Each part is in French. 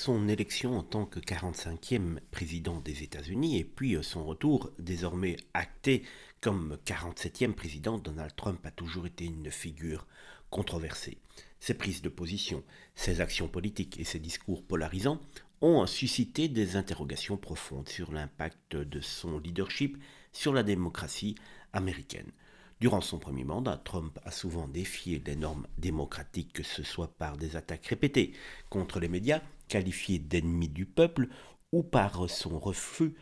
son élection en tant que 45e président des États-Unis et puis son retour désormais acté comme 47e président, Donald Trump a toujours été une figure controversée. Ses prises de position, ses actions politiques et ses discours polarisants ont suscité des interrogations profondes sur l'impact de son leadership sur la démocratie américaine. Durant son premier mandat, Trump a souvent défié les normes démocratiques, que ce soit par des attaques répétées contre les médias, qualifiés d'ennemis du peuple, ou par son refus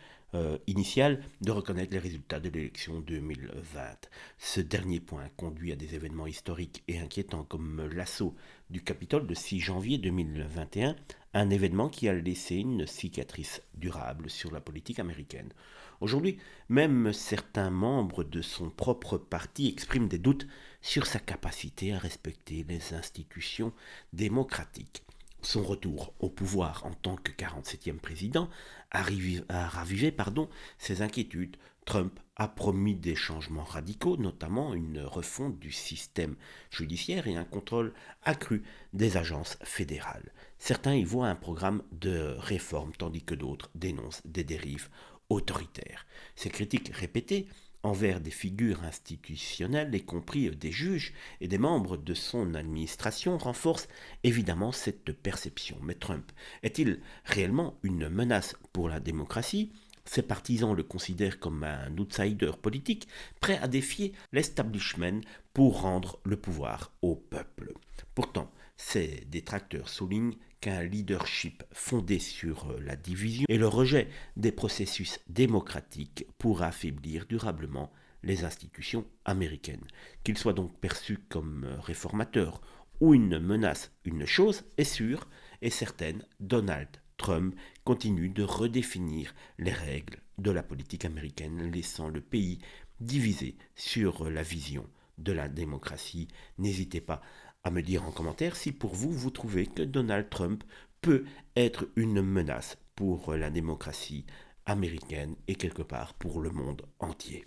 initial de reconnaître les résultats de l'élection 2020. Ce dernier point conduit à des événements historiques et inquiétants comme l'assaut du Capitole de 6 janvier 2021, un événement qui a laissé une cicatrice durable sur la politique américaine. Aujourd'hui, même certains membres de son propre parti expriment des doutes sur sa capacité à respecter les institutions démocratiques. Son retour au pouvoir en tant que 47e président a ravivé ses inquiétudes. Trump a promis des changements radicaux, notamment une refonte du système judiciaire et un contrôle accru des agences fédérales. Certains y voient un programme de réforme, tandis que d'autres dénoncent des dérives autoritaires. Ces critiques répétées envers des figures institutionnelles, y compris des juges et des membres de son administration, renforcent évidemment cette perception. Mais Trump est-il réellement une menace pour la démocratie ? Ses partisans le considèrent comme un outsider politique, prêt à défier l'establishment pour rendre le pouvoir au peuple. Pourtant, ses détracteurs soulignent qu'un leadership fondé sur la division et le rejet des processus démocratiques pourra affaiblir durablement les institutions américaines. Qu'il soit donc perçu comme réformateur ou une menace, une chose est sûre et certaine, Donald Trump continue de redéfinir les règles de la politique américaine, laissant le pays divisé sur la vision de la démocratie. N'hésitez pas à me dire en commentaire si pour vous, vous trouvez que Donald Trump peut être une menace pour la démocratie américaine et quelque part pour le monde entier.